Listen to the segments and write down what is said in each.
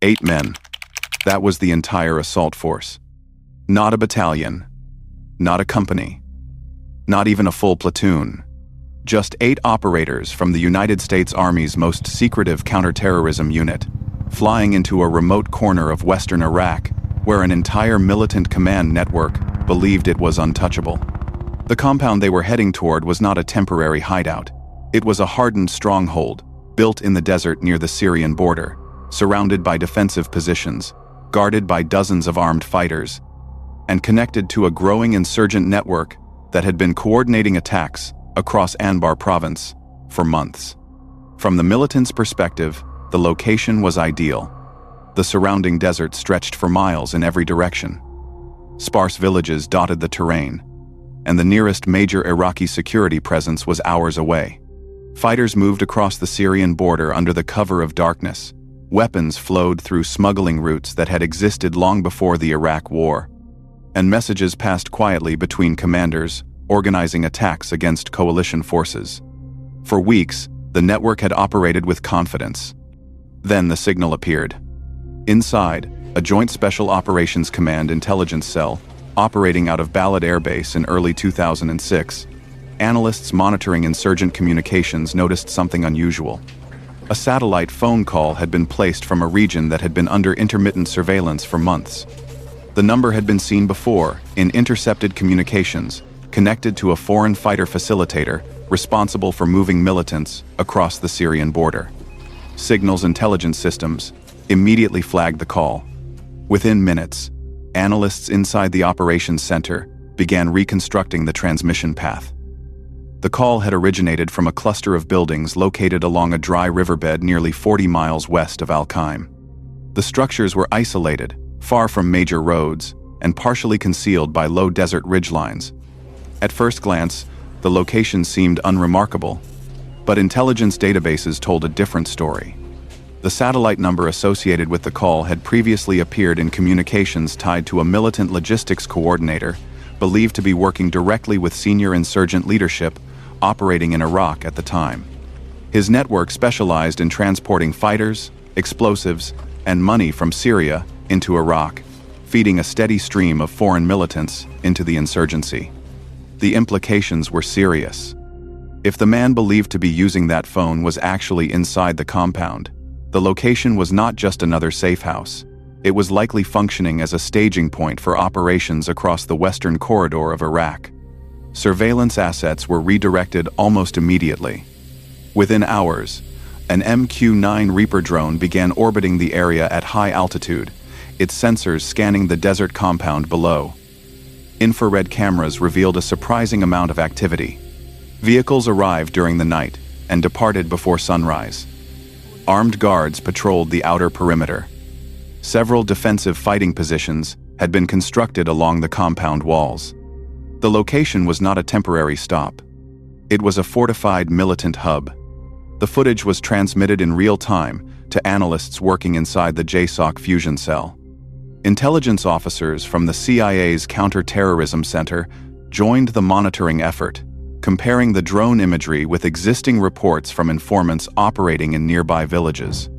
8 men. That was the entire assault force. Not a battalion. Not a company. Not even a full platoon. Just 8 operators from the United States Army's most secretive counterterrorism unit, flying into a remote corner of western Iraq, where an entire militant command network believed it was untouchable. The compound they were heading toward was not a temporary hideout. It was a hardened stronghold, built in the desert near the Syrian border, surrounded by defensive positions, guarded by dozens of armed fighters, and connected to a growing insurgent network that had been coordinating attacks across Anbar Province for months. From the militants' perspective, the location was ideal. The surrounding desert stretched for miles in every direction. Sparse villages dotted the terrain, and the nearest major Iraqi security presence was hours away. Fighters moved across the Syrian border under the cover of darkness. Weapons flowed through smuggling routes that had existed long before the Iraq War, and messages passed quietly between commanders, organizing attacks against coalition forces. For weeks, the network had operated with confidence. Then the signal appeared. Inside, a Joint Special Operations Command intelligence cell, operating out of Balad Air Base in early 2006, analysts monitoring insurgent communications noticed something unusual. A satellite phone call had been placed from a region that had been under intermittent surveillance for months. The number had been seen before, in intercepted communications, connected to a foreign fighter facilitator responsible for moving militants across the Syrian border. Signals intelligence systems immediately flagged the call. Within minutes, analysts inside the operations center began reconstructing the transmission path. The call had originated from a cluster of buildings located along a dry riverbed nearly 40 miles west of Al-Qaim. The structures were isolated, far from major roads, and partially concealed by low desert ridgelines. At first glance, the location seemed unremarkable, but intelligence databases told a different story. The satellite number associated with the call had previously appeared in communications tied to a militant logistics coordinator believed to be working directly with senior insurgent leadership operating in Iraq at the time. His network specialized in transporting fighters, explosives, and money from Syria into Iraq, feeding a steady stream of foreign militants into the insurgency. The implications were serious. If the man believed to be using that phone was actually inside the compound, the location was not just another safe house. It was likely functioning as a staging point for operations across the western corridor of Iraq. Surveillance assets were redirected almost immediately. Within hours, an MQ-9 Reaper drone began orbiting the area at high altitude, its sensors scanning the desert compound below. Infrared cameras revealed a surprising amount of activity. Vehicles arrived during the night and departed before sunrise. Armed guards patrolled the outer perimeter. Several defensive fighting positions had been constructed along the compound walls. The location was not a temporary stop. It was a fortified militant hub. The footage was transmitted in real time to analysts working inside the JSOC fusion cell. Intelligence officers from the CIA's Counterterrorism Center joined the monitoring effort, comparing the drone imagery with existing reports from informants operating in nearby villages.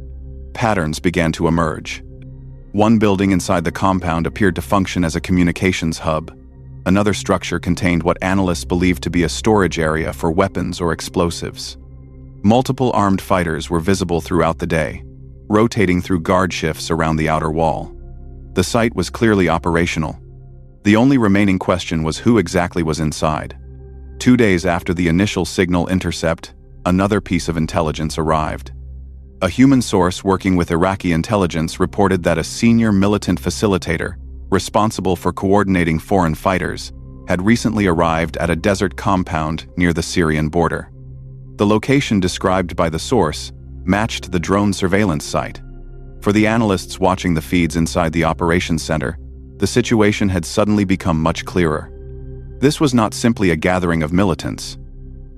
Patterns began to emerge. One building inside the compound appeared to function as a communications hub. Another structure contained what analysts believed to be a storage area for weapons or explosives. Multiple armed fighters were visible throughout the day, rotating through guard shifts around the outer wall. The site was clearly operational. The only remaining question was who exactly was inside. 2 days after the initial signal intercept, another piece of intelligence arrived. A human source working with Iraqi intelligence reported that a senior militant facilitator, responsible for coordinating foreign fighters, had recently arrived at a desert compound near the Syrian border. The location described by the source matched the drone surveillance site. For the analysts watching the feeds inside the operations center, the situation had suddenly become much clearer. This was not simply a gathering of militants.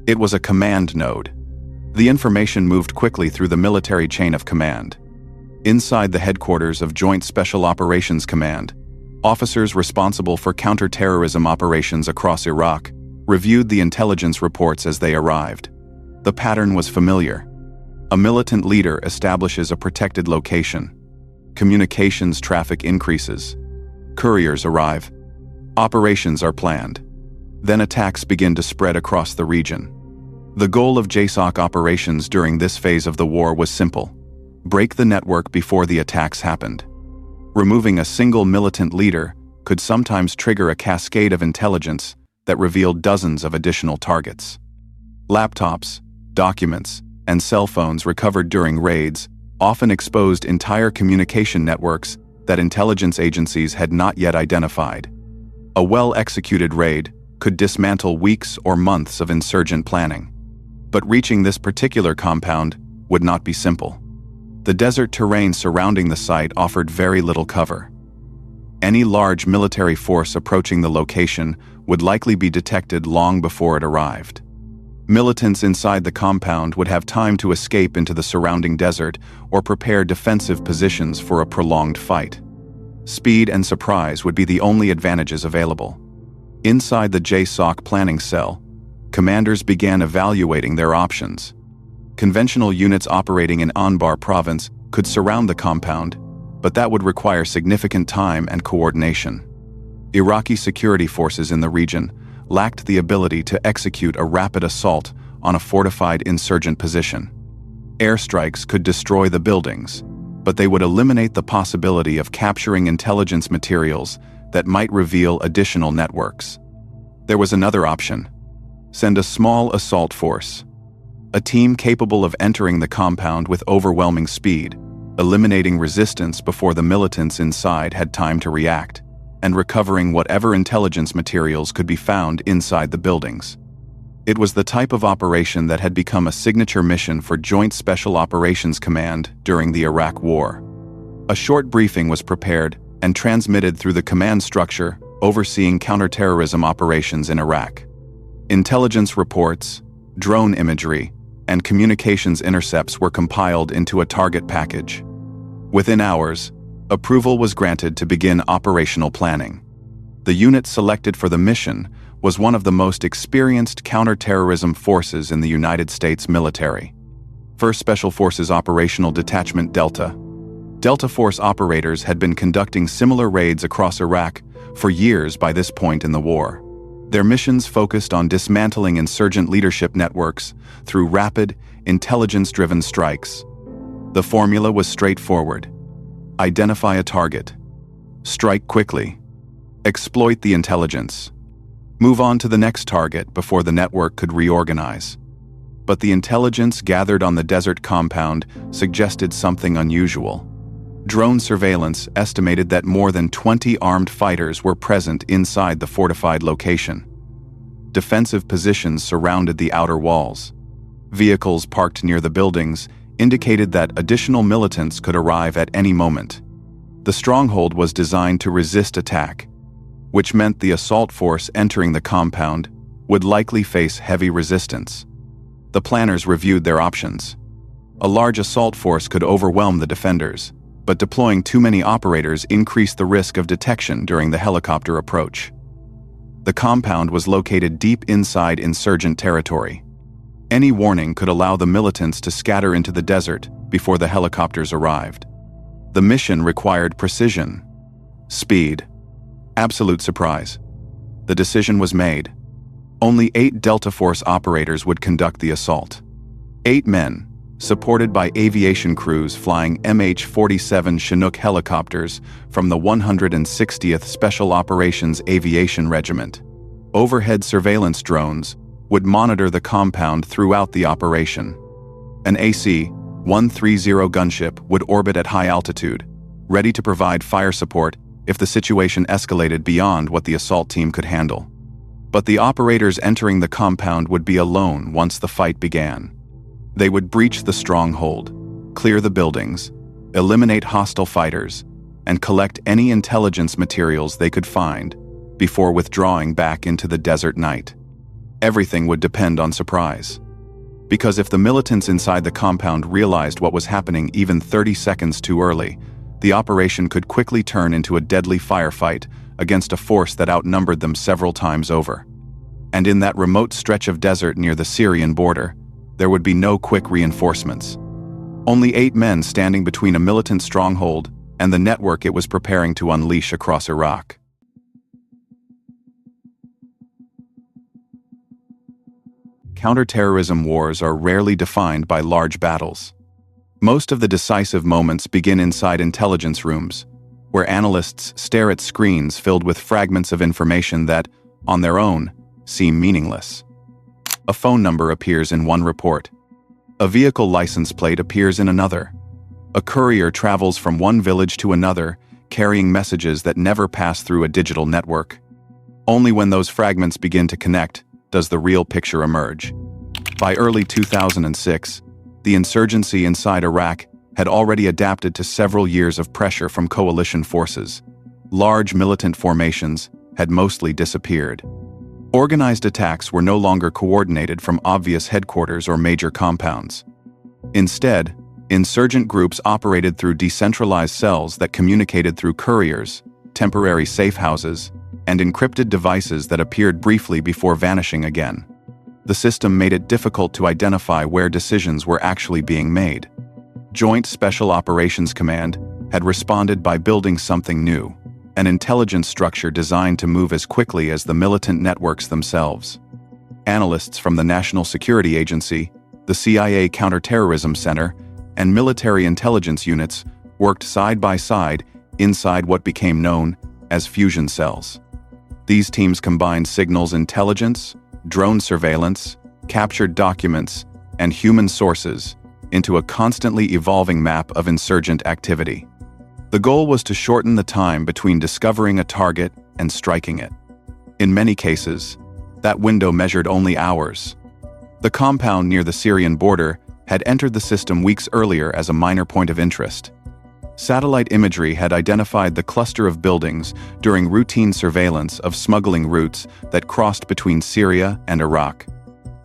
It was a command node. The information moved quickly through the military chain of command. Inside the headquarters of Joint Special Operations Command, officers responsible for counterterrorism operations across Iraq reviewed the intelligence reports as they arrived. The pattern was familiar. A militant leader establishes a protected location. Communications traffic increases. Couriers arrive. Operations are planned. Then attacks begin to spread across the region. The goal of JSOC operations during this phase of the war was simple: break the network before the attacks happened. Removing a single militant leader could sometimes trigger a cascade of intelligence that revealed dozens of additional targets. Laptops, documents, and cell phones recovered during raids often exposed entire communication networks that intelligence agencies had not yet identified. A well-executed raid could dismantle weeks or months of insurgent planning. But reaching this particular compound would not be simple. The desert terrain surrounding the site offered very little cover. Any large military force approaching the location would likely be detected long before it arrived. Militants inside the compound would have time to escape into the surrounding desert or prepare defensive positions for a prolonged fight. Speed and surprise would be the only advantages available. Inside the JSOC planning cell, commanders began evaluating their options. Conventional units operating in Anbar Province could surround the compound, but that would require significant time and coordination. Iraqi security forces in the region lacked the ability to execute a rapid assault on a fortified insurgent position. Airstrikes could destroy the buildings, but they would eliminate the possibility of capturing intelligence materials that might reveal additional networks. There was another option: send a small assault force. A team capable of entering the compound with overwhelming speed, eliminating resistance before the militants inside had time to react, and recovering whatever intelligence materials could be found inside the buildings. It was the type of operation that had become a signature mission for Joint Special Operations Command during the Iraq War. A short briefing was prepared and transmitted through the command structure overseeing counterterrorism operations in Iraq. Intelligence reports, drone imagery, and communications intercepts were compiled into a target package. Within hours, approval was granted to begin operational planning. The unit selected for the mission was one of the most experienced counterterrorism forces in the United States military. 1st Special Forces Operational Detachment Delta. Delta Force operators had been conducting similar raids across Iraq for years by this point in the war. Their missions focused on dismantling insurgent leadership networks through rapid, intelligence-driven strikes. The formula was straightforward: identify a target, strike quickly, exploit the intelligence, move on to the next target before the network could reorganize. But the intelligence gathered on the desert compound suggested something unusual. Drone surveillance estimated that more than 20 armed fighters were present inside the fortified location. Defensive positions surrounded the outer walls. Vehicles parked near the buildings indicated that additional militants could arrive at any moment. The Stronghold was designed to resist attack, which meant the assault force entering the compound would likely face heavy resistance. The planners reviewed their options. A large assault force could overwhelm the defenders, but deploying too many operators increased the risk of detection during the helicopter approach. The compound was located deep inside insurgent territory. Any warning could allow the militants to scatter into the desert before the helicopters arrived. The mission required precision, speed, absolute surprise. The decision was made. Only 8 Delta Force operators would conduct the assault. 8 men, supported by aviation crews flying MH-47 Chinook helicopters from the 160th Special Operations Aviation Regiment. Overhead surveillance drones would monitor the compound throughout the operation. An AC-130 gunship would orbit at high altitude, ready to provide fire support if the situation escalated beyond what the assault team could handle. But the operators entering the compound would be alone once the fight began. They would breach the Stronghold, clear the buildings, eliminate hostile fighters, and collect any intelligence materials they could find before withdrawing back into the desert night. Everything would depend on surprise. Because if the militants inside the compound realized what was happening even 30 seconds too early, the operation could quickly turn into a deadly firefight against a force that outnumbered them several times over. And in that remote stretch of desert near the Syrian border, there would be no quick reinforcements. Only 8 men standing between a militant stronghold and the network it was preparing to unleash across Iraq. Counterterrorism wars are rarely defined by large battles. Most of the decisive moments begin inside intelligence rooms, where analysts stare at screens filled with fragments of information that, on their own, seem meaningless. A phone number appears in one report. A vehicle license plate appears in another. A courier travels from one village to another, carrying messages that never pass through a digital network. Only when those fragments begin to connect does the real picture emerge. By early 2006, the insurgency inside Iraq had already adapted to several years of pressure from coalition forces. Large militant formations had mostly disappeared. Organized attacks were no longer coordinated from obvious headquarters or major compounds. Instead, insurgent groups operated through decentralized cells that communicated through couriers, temporary safe houses, and encrypted devices that appeared briefly before vanishing again. The system made it difficult to identify where decisions were actually being made. Joint Special Operations Command had responded by building something new, an intelligence structure designed to move as quickly as the militant networks themselves. Analysts from the National Security Agency, the CIA Counterterrorism Center, and military intelligence units worked side by side inside what became known as fusion cells. These teams combined signals intelligence, drone surveillance, captured documents, and human sources into a constantly evolving map of insurgent activity. The goal was to shorten the time between discovering a target and striking it. In many cases, that window measured only hours. The compound near the Syrian border had entered the system weeks earlier as a minor point of interest. Satellite imagery had identified the cluster of buildings during routine surveillance of smuggling routes that crossed between Syria and Iraq.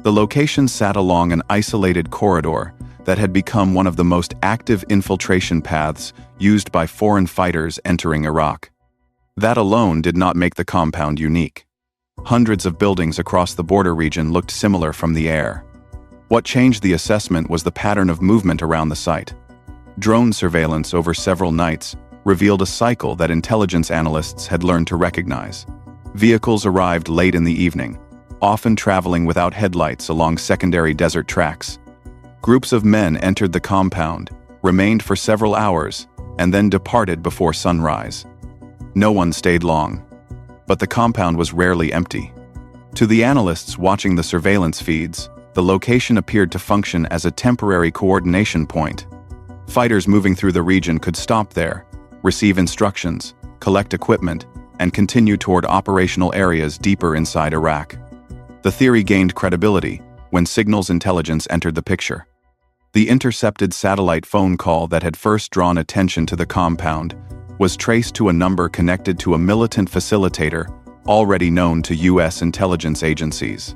The location sat along an isolated corridor that had become one of the most active infiltration paths used by foreign fighters entering Iraq. That alone did not make the compound unique. Hundreds of buildings across the border region looked similar from the air. What changed the assessment was the pattern of movement around the site. Drone surveillance over several nights revealed a cycle that intelligence analysts had learned to recognize. Vehicles arrived late in the evening, often traveling without headlights along secondary desert tracks. Groups of men entered the compound, remained for several hours, and then departed before sunrise. No one stayed long, but the compound was rarely empty. To the analysts watching the surveillance feeds, the location appeared to function as a temporary coordination point. Fighters moving through the region could stop there, receive instructions, collect equipment, and continue toward operational areas deeper inside Iraq. The theory gained credibility when signals intelligence entered the picture. The intercepted satellite phone call that had first drawn attention to the compound was traced to a number connected to a militant facilitator already known to U.S. intelligence agencies.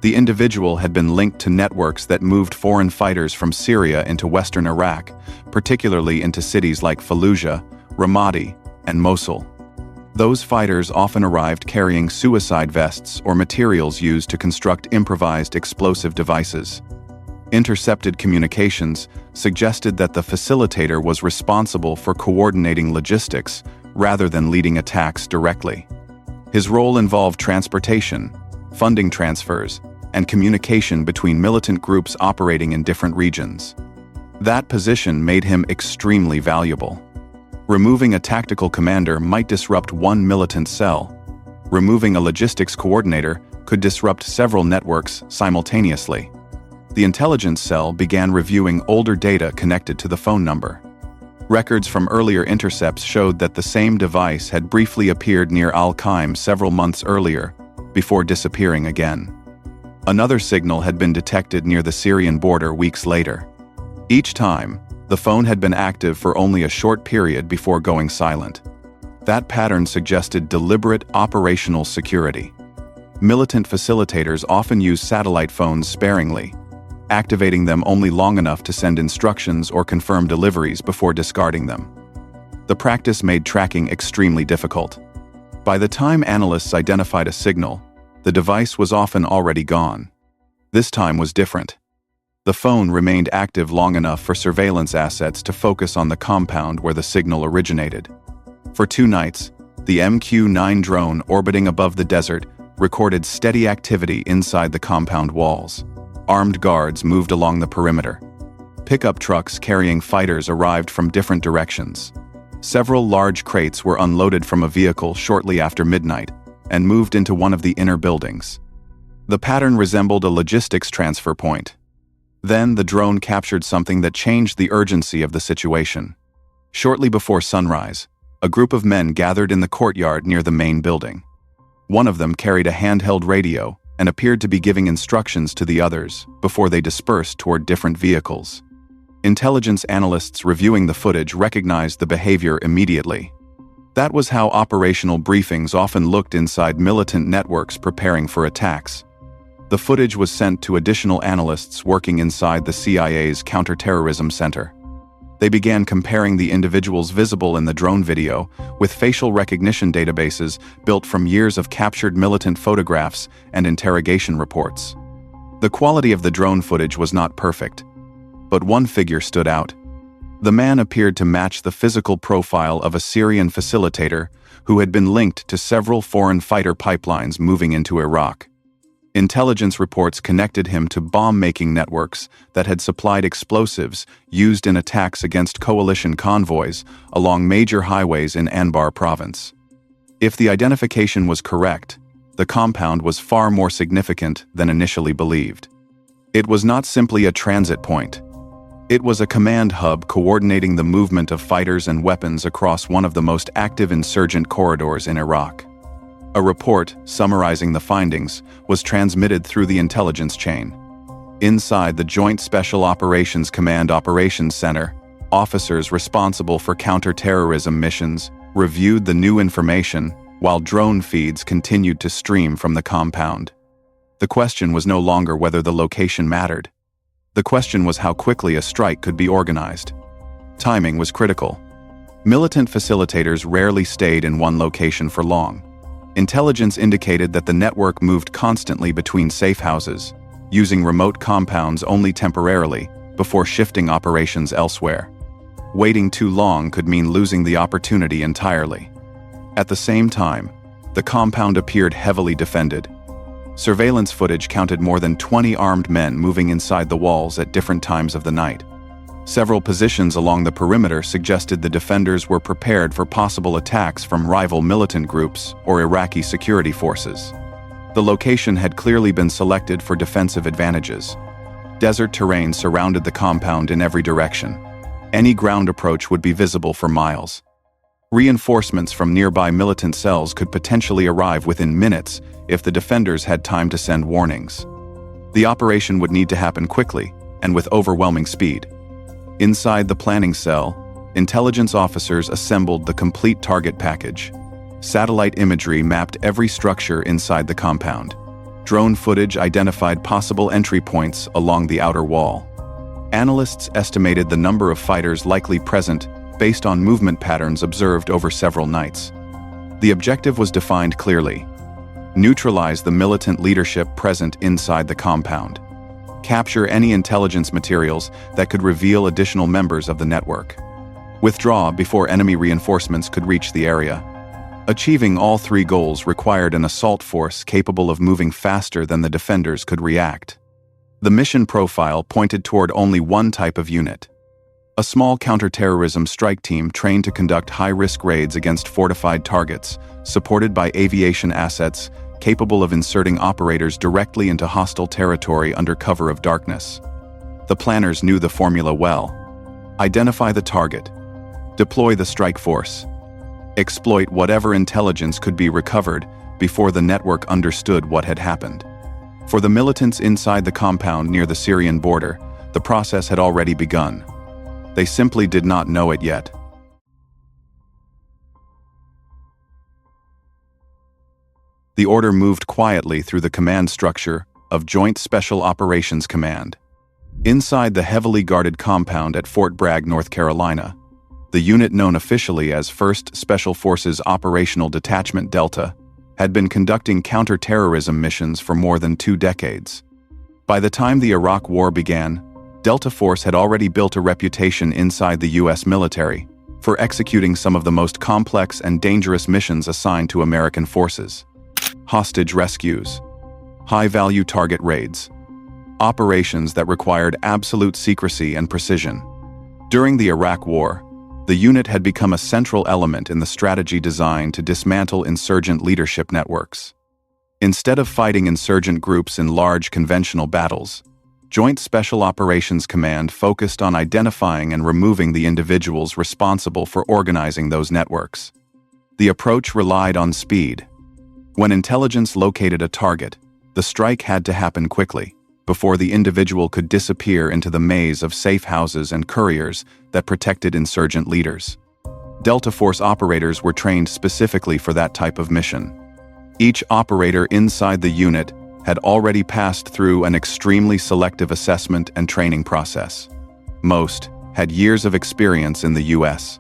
The individual had been linked to networks that moved foreign fighters from Syria into western Iraq, particularly into cities like Fallujah, Ramadi, and Mosul. Those fighters often arrived carrying suicide vests or materials used to construct improvised explosive devices. Intercepted communications suggested that the facilitator was responsible for coordinating logistics rather than leading attacks directly. His role involved transportation, funding transfers, and communication between militant groups operating in different regions. That position made him extremely valuable. Removing a tactical commander might disrupt one militant cell. Removing a logistics coordinator could disrupt several networks simultaneously. The intelligence cell began reviewing older data connected to the phone number. Records from earlier intercepts showed that the same device had briefly appeared near Al-Qaim several months earlier, before disappearing again. Another signal had been detected near the Syrian border weeks later. Each time, the phone had been active for only a short period before going silent. That pattern suggested deliberate operational security. Militant facilitators often use satellite phones sparingly, activating them only long enough to send instructions or confirm deliveries before discarding them. The practice made tracking extremely difficult. By the time analysts identified a signal, the device was often already gone. This time was different. The phone remained active long enough for surveillance assets to focus on the compound where the signal originated. For 2 nights, the MQ-9 drone orbiting above the desert recorded steady activity inside the compound walls. Armed guards moved along the perimeter. Pickup trucks carrying fighters arrived from different directions. Several large crates were unloaded from a vehicle shortly after midnight and moved into one of the inner buildings. The pattern resembled a logistics transfer point. Then the drone captured something that changed the urgency of the situation. Shortly before sunrise, a group of men gathered in the courtyard near the main building. One of them carried a handheld radio and appeared to be giving instructions to the others before they dispersed toward different vehicles. Intelligence analysts reviewing the footage recognized the behavior immediately. That was how operational briefings often looked inside militant networks preparing for attacks. The footage was sent to additional analysts working inside the CIA's counterterrorism center. They began comparing the individuals visible in the drone video with facial recognition databases built from years of captured militant photographs and interrogation reports. The quality of the drone footage was not perfect, but one figure stood out. The man appeared to match the physical profile of a Syrian facilitator who had been linked to several foreign fighter pipelines moving into Iraq. Intelligence reports connected him to bomb-making networks that had supplied explosives used in attacks against coalition convoys along major highways in Anbar Province. If the identification was correct, the compound was far more significant than initially believed. It was not simply a transit point. It was a command hub coordinating the movement of fighters and weapons across one of the most active insurgent corridors in Iraq. A report, summarizing the findings, was transmitted through the intelligence chain. Inside the Joint Special Operations Command Operations Center, officers responsible for counter-terrorism missions reviewed the new information while drone feeds continued to stream from the compound. The question was no longer whether the location mattered. The question was how quickly a strike could be organized. Timing was critical. Militant facilitators rarely stayed in one location for long. Intelligence indicated that the network moved constantly between safe houses, using remote compounds only temporarily before shifting operations elsewhere. Waiting too long could mean losing the opportunity entirely. At the same time, the compound appeared heavily defended. Surveillance footage counted more than 20 armed men moving inside the walls at different times of the night. Several positions along the perimeter suggested the defenders were prepared for possible attacks from rival militant groups or Iraqi security forces. The location had clearly been selected for defensive advantages. Desert terrain surrounded the compound in every direction. Any ground approach would be visible for miles. Reinforcements from nearby militant cells could potentially arrive within minutes if the defenders had time to send warnings. The operation would need to happen quickly and with overwhelming speed. Inside the planning cell, intelligence officers assembled the complete target package. Satellite imagery mapped every structure inside the compound. Drone footage identified possible entry points along the outer wall. Analysts estimated the number of fighters likely present based on movement patterns observed over several nights. The objective was defined clearly: neutralize the militant leadership present inside the compound. Capture any intelligence materials that could reveal additional members of the network. Withdraw before enemy reinforcements could reach the area. Achieving all 3 goals required an assault force capable of moving faster than the defenders could react. The mission profile pointed toward only one type of unit: a small counterterrorism strike team trained to conduct high-risk raids against fortified targets, supported by aviation assets capable of inserting operators directly into hostile territory under cover of darkness. The planners knew the formula well. Identify the target. Deploy the strike force. Exploit whatever intelligence could be recovered before the network understood what had happened. For the militants inside the compound near the Syrian border, the process had already begun. They simply did not know it yet. The order moved quietly through the command structure of Joint Special Operations Command. Inside the heavily guarded compound at Fort Bragg, North Carolina, the unit known officially as 1st Special Forces Operational Detachment Delta had been conducting counter-terrorism missions for more than 2 decades. By the time the Iraq War began, Delta Force had already built a reputation inside the U.S. military for executing some of the most complex and dangerous missions assigned to American forces. Hostage rescues, high-value target raids, operations that required absolute secrecy and precision. During the Iraq War, the unit had become a central element in the strategy designed to dismantle insurgent leadership networks. Instead of fighting insurgent groups in large conventional battles, Joint Special Operations Command focused on identifying and removing the individuals responsible for organizing those networks. The approach relied on speed. When intelligence located a target, the strike had to happen quickly, before the individual could disappear into the maze of safe houses and couriers that protected insurgent leaders. Delta Force operators were trained specifically for that type of mission. Each operator inside the unit had already passed through an extremely selective assessment and training process. Most had years of experience in the U.S.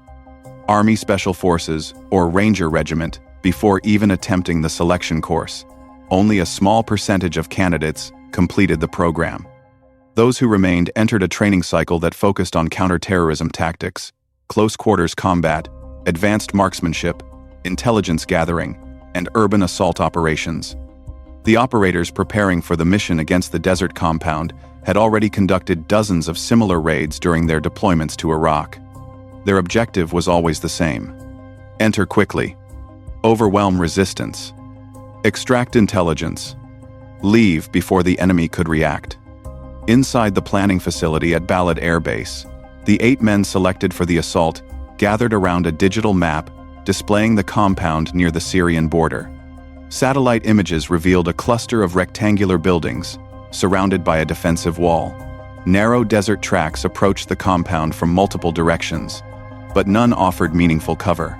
Army Special Forces or Ranger Regiment before even attempting the selection course. Only a small percentage of candidates completed the program. Those who remained entered a training cycle that focused on counterterrorism tactics, close-quarters combat, advanced marksmanship, intelligence gathering, and urban assault operations. The operators preparing for the mission against the desert compound had already conducted dozens of similar raids during their deployments to Iraq. Their objective was always the same: enter quickly, overwhelm resistance, extract intelligence, leave before the enemy could react. Inside the planning facility at Balad Air Base, the 8 men selected for the assault gathered around a digital map displaying the compound near the Syrian border. Satellite images revealed a cluster of rectangular buildings, surrounded by a defensive wall. Narrow desert tracks approached the compound from multiple directions, but none offered meaningful cover.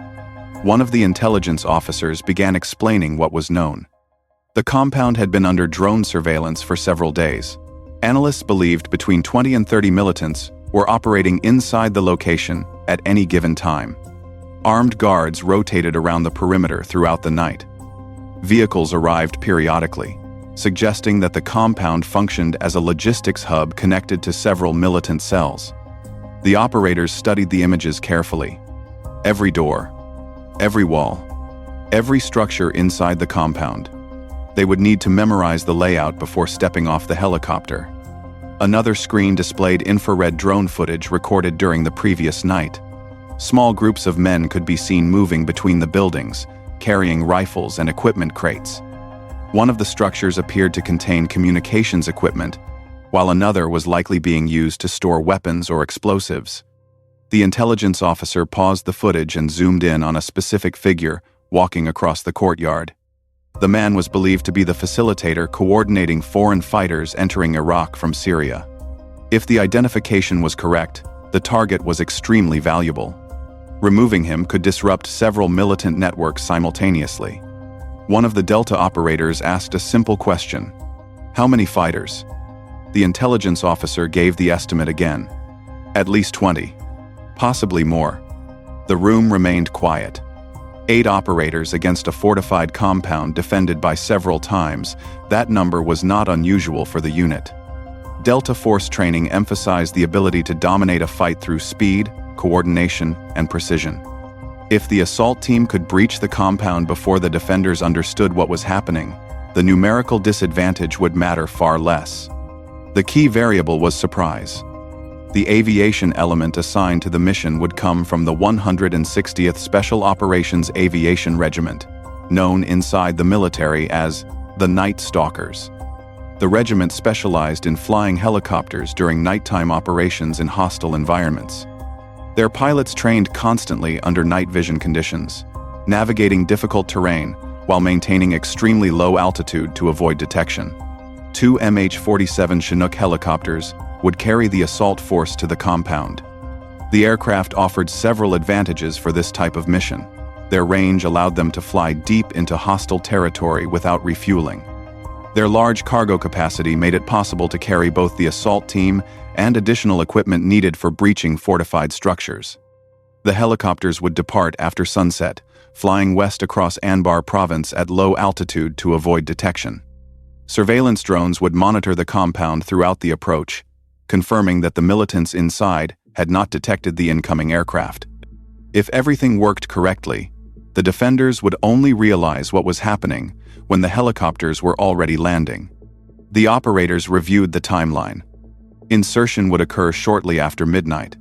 One of the intelligence officers began explaining what was known. The compound had been under drone surveillance for several days. Analysts believed between 20 and 30 militants were operating inside the location at any given time. Armed guards rotated around the perimeter throughout the night. Vehicles arrived periodically, suggesting that the compound functioned as a logistics hub connected to several militant cells. The operators studied the images carefully. Every door, every wall, every structure inside the compound. They would need to memorize the layout before stepping off the helicopter. Another screen displayed infrared drone footage recorded during the previous night. Small groups of men could be seen moving between the buildings, carrying rifles and equipment crates. One of the structures appeared to contain communications equipment, while another was likely being used to store weapons or explosives. The intelligence officer paused the footage and zoomed in on a specific figure walking across the courtyard. The man was believed to be the facilitator coordinating foreign fighters entering Iraq from Syria. If the identification was correct, the target was extremely valuable. Removing him could disrupt several militant networks simultaneously. One of the Delta operators asked a simple question: how many fighters? The intelligence officer gave the estimate again. At least 20. Possibly more. The room remained quiet. 8 operators against a fortified compound defended by several times. That number was not unusual for the unit. Delta Force training emphasized the ability to dominate a fight through speed, coordination, and precision. If the assault team could breach the compound before the defenders understood what was happening, the numerical disadvantage would matter far less. The key variable was surprise. The aviation element assigned to the mission would come from the 160th Special Operations Aviation Regiment, known inside the military as the Night Stalkers. The regiment specialized in flying helicopters during nighttime operations in hostile environments. Their pilots trained constantly under night vision conditions, navigating difficult terrain while maintaining extremely low altitude to avoid detection. 2 MH-47 Chinook helicopters would carry the assault force to the compound. The aircraft offered several advantages for this type of mission. Their range allowed them to fly deep into hostile territory without refueling. Their large cargo capacity made it possible to carry both the assault team and additional equipment needed for breaching fortified structures. The helicopters would depart after sunset, flying west across Anbar Province at low altitude to avoid detection. Surveillance drones would monitor the compound throughout the approach, confirming that the militants inside had not detected the incoming aircraft. If everything worked correctly, the defenders would only realize what was happening when the helicopters were already landing. The operators reviewed the timeline. Insertion would occur shortly after midnight.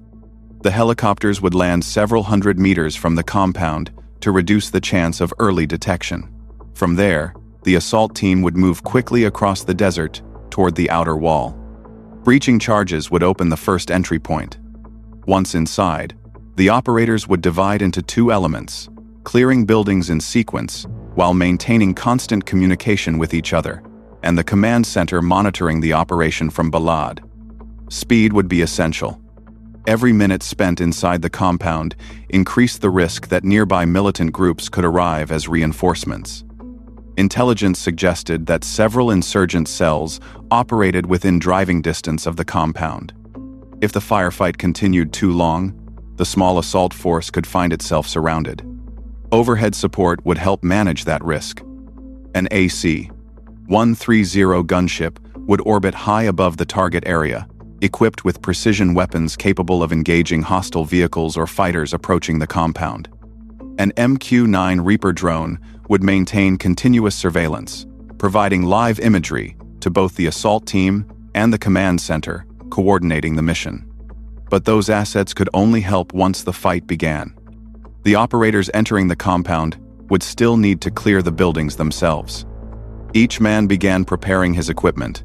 The helicopters would land several hundred meters from the compound to reduce the chance of early detection. From there, the assault team would move quickly across the desert toward the outer wall. Breaching charges would open the first entry point. Once inside, the operators would divide into two elements, clearing buildings in sequence while maintaining constant communication with each other, and the command center monitoring the operation from Balad. Speed would be essential. Every minute spent inside the compound increased the risk that nearby militant groups could arrive as reinforcements. Intelligence suggested that several insurgent cells operated within driving distance of the compound. If the firefight continued too long, the small assault force could find itself surrounded. Overhead support would help manage that risk. An AC-130 gunship would orbit high above the target area, equipped with precision weapons capable of engaging hostile vehicles or fighters approaching the compound. An MQ-9 Reaper drone would maintain continuous surveillance, providing live imagery to both the assault team and the command center, coordinating the mission. But those assets could only help once the fight began. The operators entering the compound would still need to clear the buildings themselves. Each man began preparing his equipment.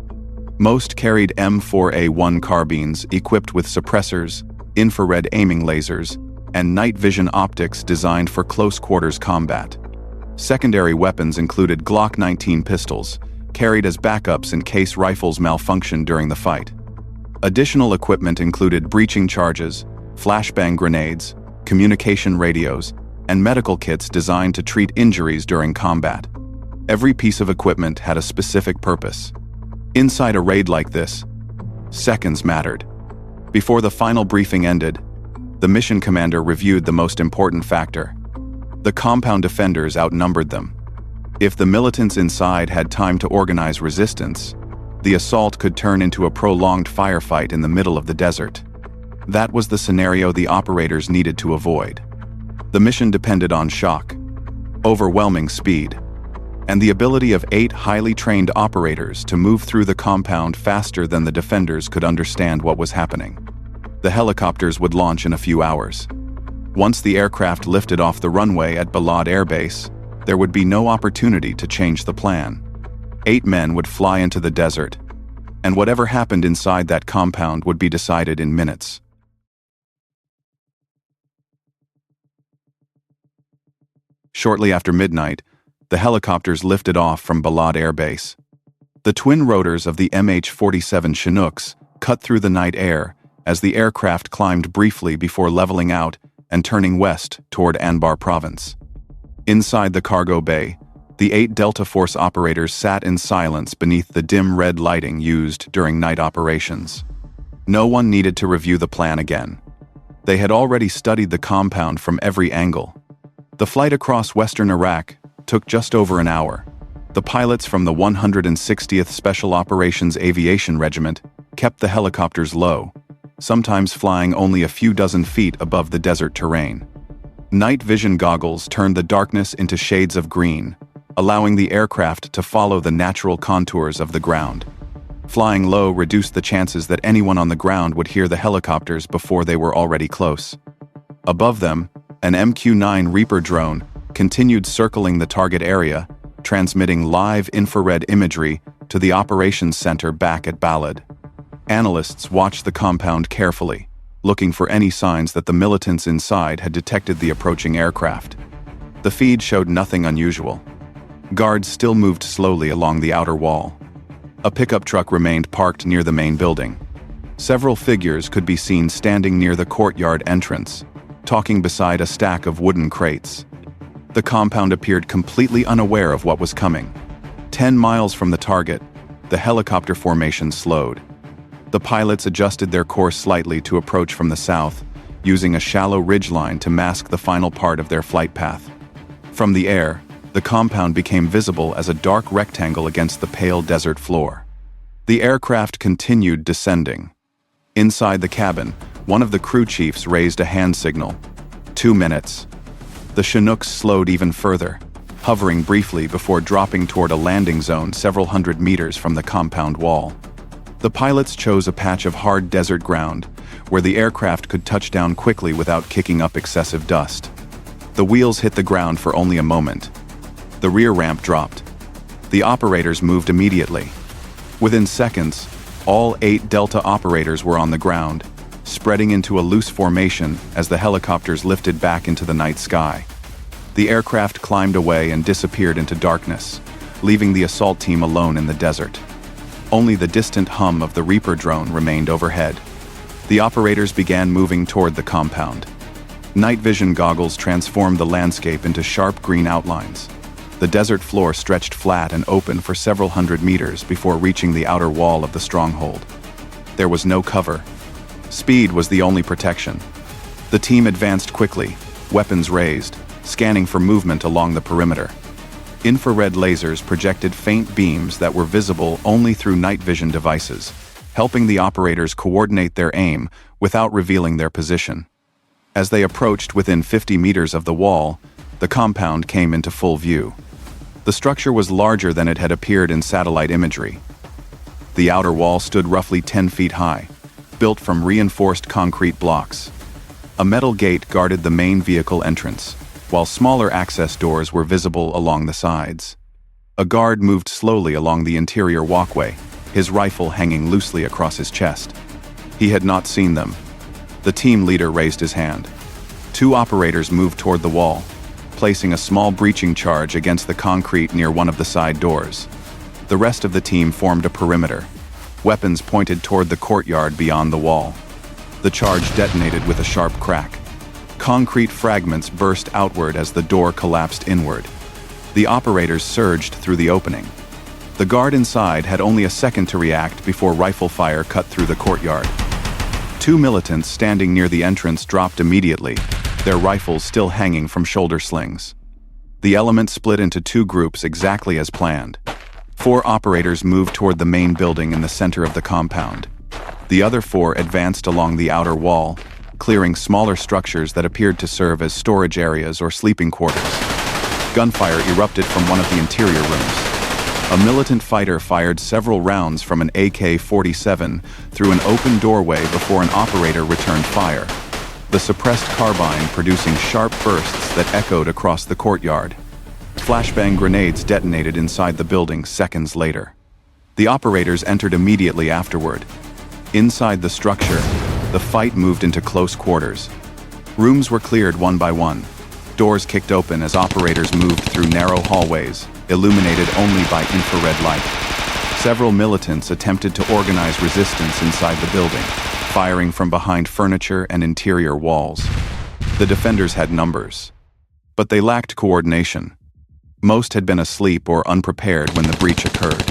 Most carried M4A1 carbines equipped with suppressors, infrared aiming lasers, and night vision optics designed for close-quarters combat. Secondary weapons included Glock 19 pistols, carried as backups in case rifles malfunctioned during the fight. Additional equipment included breaching charges, flashbang grenades, communication radios, and medical kits designed to treat injuries during combat. Every piece of equipment had a specific purpose. Inside a raid like this, seconds mattered. Before the final briefing ended, the mission commander reviewed the most important factor. The compound defenders outnumbered them. If the militants inside had time to organize resistance, the assault could turn into a prolonged firefight in the middle of the desert. That was the scenario the operators needed to avoid. The mission depended on shock, overwhelming speed, and the ability of 8 highly trained operators to move through the compound faster than the defenders could understand what was happening. The helicopters would launch in a few hours. Once the aircraft lifted off the runway at Balad Air Base, there would be no opportunity to change the plan. 8 men would fly into the desert, and whatever happened inside that compound would be decided in minutes. Shortly after midnight, the helicopters lifted off from Balad Air Base. The twin rotors of the MH-47 Chinooks cut through the night air as the aircraft climbed briefly before leveling out and turning west toward Anbar Province. Inside the cargo bay, the 8 Delta Force operators sat in silence beneath the dim red lighting used during night operations. No one needed to review the plan again. They had already studied the compound from every angle. The flight across western Iraq took just over an hour. The pilots from the 160th Special Operations Aviation Regiment kept the helicopters low, sometimes flying only a few dozen feet above the desert terrain. Night vision goggles turned the darkness into shades of green, allowing the aircraft to follow the natural contours of the ground. Flying low reduced the chances that anyone on the ground would hear the helicopters before they were already close. Above them, an MQ-9 Reaper drone continued circling the target area, transmitting live infrared imagery to the operations center back at Balad. Analysts watched the compound carefully, looking for any signs that the militants inside had detected the approaching aircraft. The feed showed nothing unusual. Guards still moved slowly along the outer wall. A pickup truck remained parked near the main building. Several figures could be seen standing near the courtyard entrance, talking beside a stack of wooden crates. The compound appeared completely unaware of what was coming. 10 miles from the target, the helicopter formation slowed. The pilots adjusted their course slightly to approach from the south, using a shallow ridgeline to mask the final part of their flight path. From the air, the compound became visible as a dark rectangle against the pale desert floor. The aircraft continued descending. Inside the cabin, one of the crew chiefs raised a hand signal. 2 minutes. The Chinooks slowed even further, hovering briefly before dropping toward a landing zone several hundred meters from the compound wall. The pilots chose a patch of hard desert ground, where the aircraft could touch down quickly without kicking up excessive dust. The wheels hit the ground for only a moment. The rear ramp dropped. The operators moved immediately. Within seconds, all 8 Delta operators were on the ground, spreading into a loose formation as the helicopters lifted back into the night sky. The aircraft climbed away and disappeared into darkness, leaving the assault team alone in the desert. Only the distant hum of the Reaper drone remained overhead. The operators began moving toward the compound. Night vision goggles transformed the landscape into sharp green outlines. The desert floor stretched flat and open for several hundred meters before reaching the outer wall of the Stronghold. There was no cover. Speed was the only protection. The team advanced quickly, weapons raised, scanning for movement along the perimeter. Infrared lasers projected faint beams that were visible only through night vision devices, helping the operators coordinate their aim without revealing their position. As they approached within 50 meters of the wall, the compound came into full view. The structure was larger than it had appeared in satellite imagery. The outer wall stood roughly 10 feet high, built from reinforced concrete blocks. A metal gate guarded the main vehicle entrance, while smaller access doors were visible along the sides. A guard moved slowly along the interior walkway, his rifle hanging loosely across his chest. He had not seen them. The team leader raised his hand. 2 operators moved toward the wall, placing a small breaching charge against the concrete near one of the side doors. The rest of the team formed a perimeter. Weapons pointed toward the courtyard beyond the wall. The charge detonated with a sharp crack. Concrete fragments burst outward as the door collapsed inward. The operators surged through the opening. The guard inside had only a second to react before rifle fire cut through the courtyard. 2 militants standing near the entrance dropped immediately, their rifles still hanging from shoulder slings. The element split into 2 groups exactly as planned. 4 operators moved toward the main building in the center of the compound. The other 4 advanced along the outer wall, clearing smaller structures that appeared to serve as storage areas or sleeping quarters. Gunfire erupted from one of the interior rooms. A militant fighter fired several rounds from an AK-47 through an open doorway before an operator returned fire, the suppressed carbine producing sharp bursts that echoed across the courtyard. Flashbang grenades detonated inside the building seconds later. The operators entered immediately afterward. Inside the structure, the fight moved into close quarters. Rooms were cleared one by one. Doors kicked open as operators moved through narrow hallways, illuminated only by infrared light. Several militants attempted to organize resistance inside the building, firing from behind furniture and interior walls. The defenders had numbers, but they lacked coordination. Most had been asleep or unprepared when the breach occurred.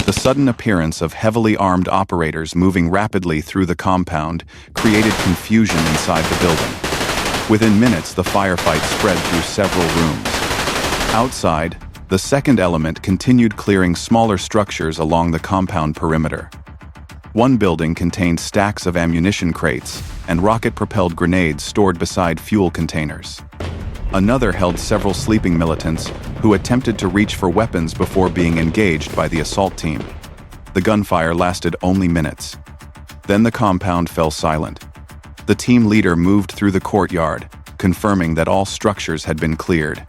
The sudden appearance of heavily armed operators moving rapidly through the compound created confusion inside the building. Within minutes, the firefight spread through several rooms. Outside, the second element continued clearing smaller structures along the compound perimeter. One building contained stacks of ammunition crates and rocket-propelled grenades stored beside fuel containers. Another held several sleeping militants who attempted to reach for weapons before being engaged by the assault team. The gunfire lasted only minutes. Then the compound fell silent. The team leader moved through the courtyard, confirming that all structures had been cleared.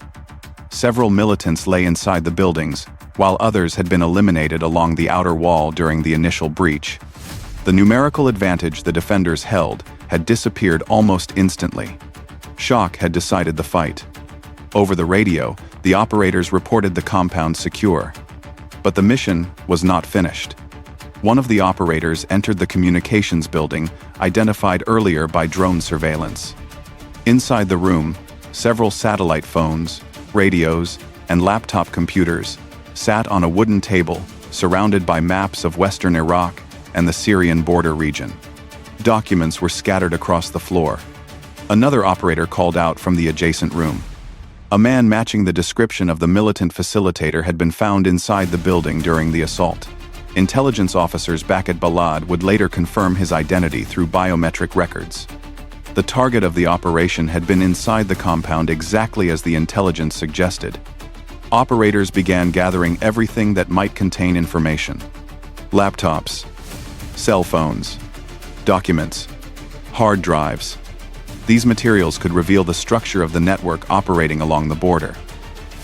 Several militants lay inside the buildings, while others had been eliminated along the outer wall during the initial breach. The numerical advantage the defenders held had disappeared almost instantly. Shock had decided the fight. Over the radio, the operators reported the compound secure. But the mission was not finished. One of the operators entered the communications building, identified earlier by drone surveillance. Inside the room, several satellite phones, radios, and laptop computers sat on a wooden table, surrounded by maps of western Iraq and the Syrian border region. Documents were scattered across the floor. Another operator called out from the adjacent room. A man matching the description of the militant facilitator had been found inside the building during the assault. Intelligence officers back at Balad would later confirm his identity through biometric records. The target of the operation had been inside the compound exactly as the intelligence suggested. Operators began gathering everything that might contain information. Laptops, cell phones, documents, hard drives. These materials could reveal the structure of the network operating along the border.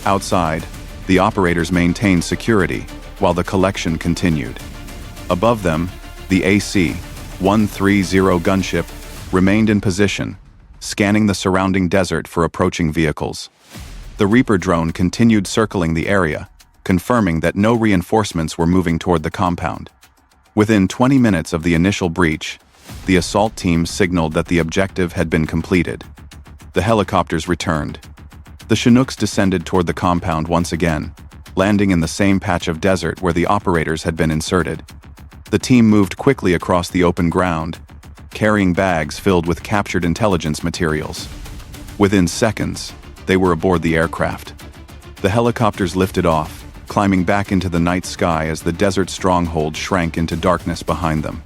Outside, the operators maintained security while the collection continued. Above them, the AC-130 gunship remained in position, scanning the surrounding desert for approaching vehicles. The Reaper drone continued circling the area, confirming that no reinforcements were moving toward the compound. Within 20 minutes of the initial breach, the assault team signaled that the objective had been completed. The helicopters returned. The Chinooks descended toward the compound once again, landing in the same patch of desert where the operators had been inserted. The team moved quickly across the open ground, carrying bags filled with captured intelligence materials. Within seconds, they were aboard the aircraft. The helicopters lifted off, climbing back into the night sky as the desert stronghold shrank into darkness behind them.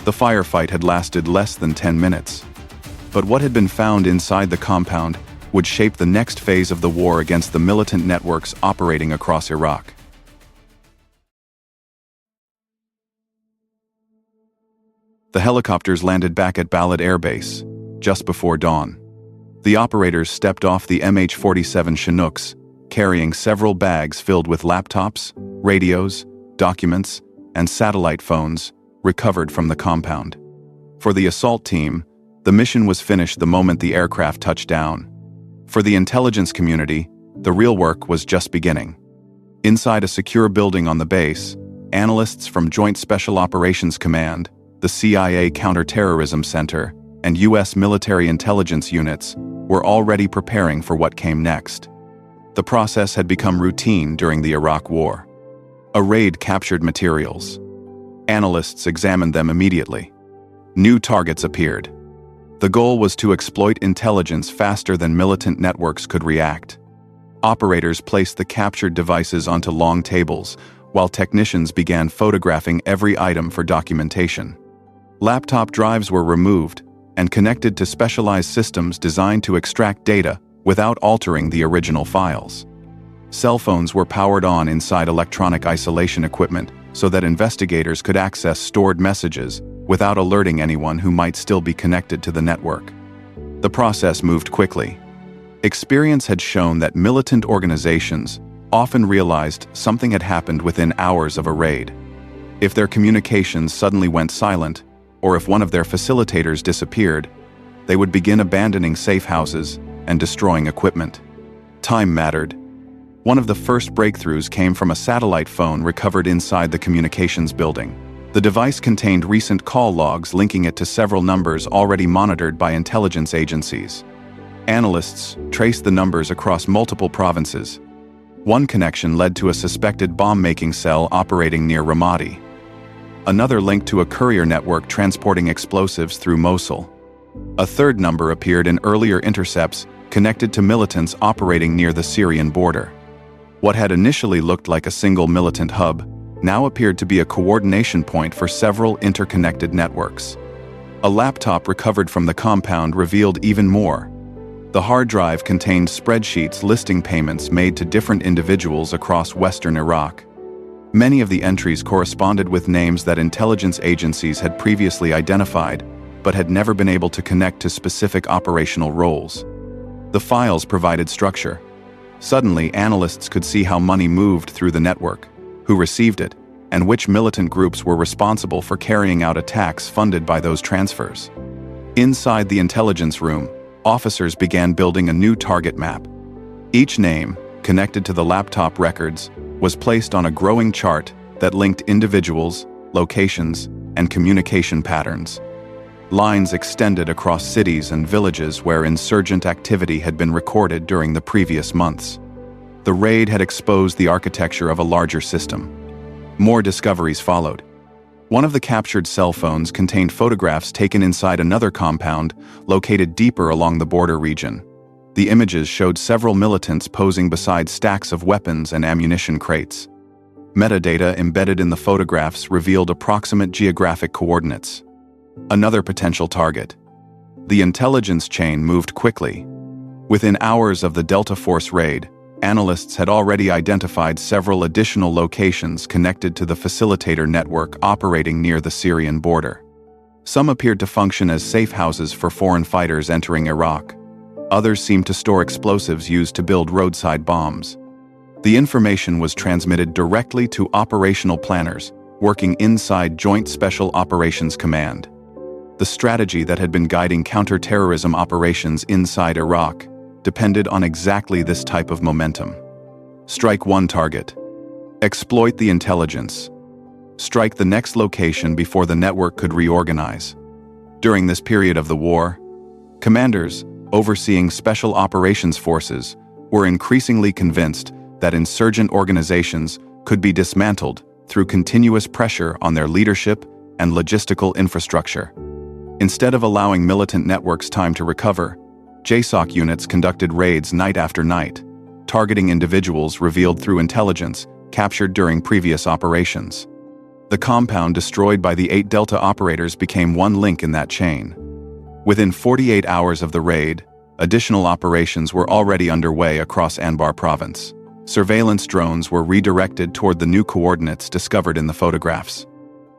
The firefight had lasted less than 10 minutes. But what had been found inside the compound would shape the next phase of the war against the militant networks operating across Iraq. The helicopters landed back at Balad Air Base, just before dawn. The operators stepped off the MH-47 Chinooks, carrying several bags filled with laptops, radios, documents, and satellite phones recovered from the compound. For the assault team, the mission was finished the moment the aircraft touched down. For the intelligence community, the real work was just beginning. Inside a secure building on the base, analysts from Joint Special Operations Command, the CIA Counterterrorism Center, and U.S. military intelligence units were already preparing for what came next. The process had become routine during the Iraq War. A raid captured materials. Analysts examined them immediately. New targets appeared. The goal was to exploit intelligence faster than militant networks could react. Operators placed the captured devices onto long tables, while technicians began photographing every item for documentation. Laptop drives were removed and connected to specialized systems designed to extract data without altering the original files. Cell phones were powered on inside electronic isolation equipment so that investigators could access stored messages without alerting anyone who might still be connected to the network. The process moved quickly. Experience had shown that militant organizations often realized something had happened within hours of a raid. If their communications suddenly went silent, or if one of their facilitators disappeared, they would begin abandoning safe houses and destroying equipment. Time mattered. One of the first breakthroughs came from a satellite phone recovered inside the communications building. The device contained recent call logs linking it to several numbers already monitored by intelligence agencies. Analysts traced the numbers across multiple provinces. One connection led to a suspected bomb-making cell operating near Ramadi. Another linked to a courier network transporting explosives through Mosul. A third number appeared in earlier intercepts connected to militants operating near the Syrian border. What had initially looked like a single militant hub now appeared to be a coordination point for several interconnected networks. A laptop recovered from the compound revealed even more. The hard drive contained spreadsheets listing payments made to different individuals across western Iraq. Many of the entries corresponded with names that intelligence agencies had previously identified, but had never been able to connect to specific operational roles. The files provided structure. Suddenly, analysts could see how money moved through the network, who received it, and which militant groups were responsible for carrying out attacks funded by those transfers. Inside the intelligence room, officers began building a new target map. Each name, connected to the laptop records, was placed on a growing chart that linked individuals, locations, and communication patterns. Lines extended across cities and villages where insurgent activity had been recorded during the previous months. The raid had exposed the architecture of a larger system. More discoveries followed. One of the captured cell phones contained photographs taken inside another compound located deeper along the border region. The images showed several militants posing beside stacks of weapons and ammunition crates. Metadata embedded in the photographs revealed approximate geographic coordinates. Another potential target. The intelligence chain moved quickly. Within hours of the Delta Force raid, analysts had already identified several additional locations connected to the facilitator network operating near the Syrian border. Some appeared to function as safe houses for foreign fighters entering Iraq. Others seemed to store explosives used to build roadside bombs. The information was transmitted directly to operational planners working inside Joint Special Operations Command. The strategy that had been guiding counter-terrorism operations inside Iraq depended on exactly this type of momentum. Strike one target. Exploit the intelligence. Strike the next location before the network could reorganize. During this period of the war, commanders overseeing special operations forces were increasingly convinced that insurgent organizations could be dismantled through continuous pressure on their leadership and logistical infrastructure. Instead of allowing militant networks time to recover, JSOC units conducted raids night after night, targeting individuals revealed through intelligence captured during previous operations. The compound destroyed by the 8 Delta operators became one link in that chain. Within 48 hours of the raid, additional operations were already underway across Anbar Province. Surveillance drones were redirected toward the new coordinates discovered in the photographs.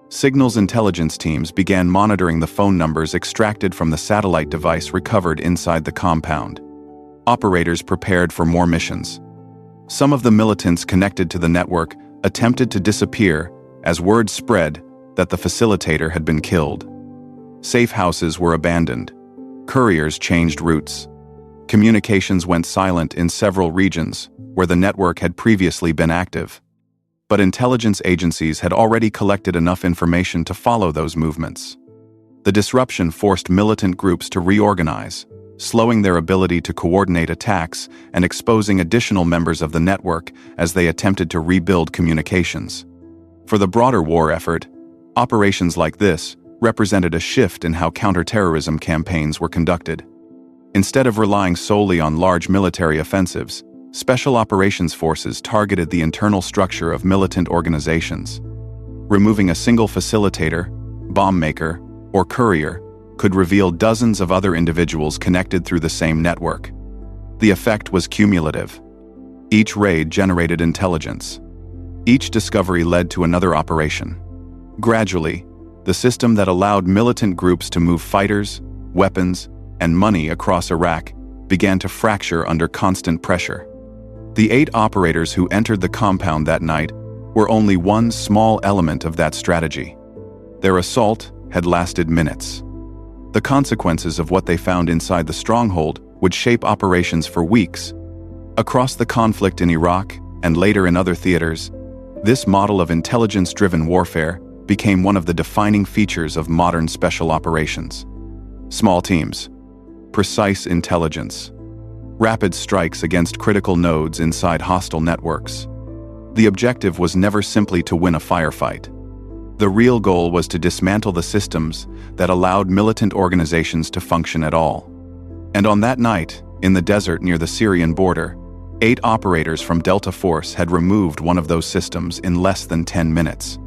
Signals intelligence teams began monitoring the phone numbers extracted from the satellite device recovered inside the compound. Operators prepared for more missions. Some of the militants connected to the network attempted to disappear as word spread that the facilitator had been killed. Safe houses were abandoned. Couriers changed routes. Communications went silent in several regions where the network had previously been active. But intelligence agencies had already collected enough information to follow those movements. The disruption forced militant groups to reorganize, slowing their ability to coordinate attacks and exposing additional members of the network as they attempted to rebuild communications. For the broader war effort, operations like this represented a shift in how counterterrorism campaigns were conducted. Instead of relying solely on large military offensives, special operations forces targeted the internal structure of militant organizations. Removing a single facilitator, bomb maker, or courier could reveal dozens of other individuals connected through the same network. The effect was cumulative. Each raid generated intelligence. Each discovery led to another operation. Gradually, the system that allowed militant groups to move fighters, weapons, and money across Iraq began to fracture under constant pressure. The 8 operators who entered the compound that night were only one small element of that strategy. Their assault had lasted minutes. The consequences of what they found inside the Stronghold would shape operations for weeks. Across the conflict in Iraq and later in other theaters, this model of intelligence-driven warfare became one of the defining features of modern special operations. Small teams, precise intelligence, rapid strikes against critical nodes inside hostile networks. The objective was never simply to win a firefight. The real goal was to dismantle the systems that allowed militant organizations to function at all. And on that night, in the desert near the Syrian border, 8 operators from Delta Force had removed one of those systems in less than 10 minutes.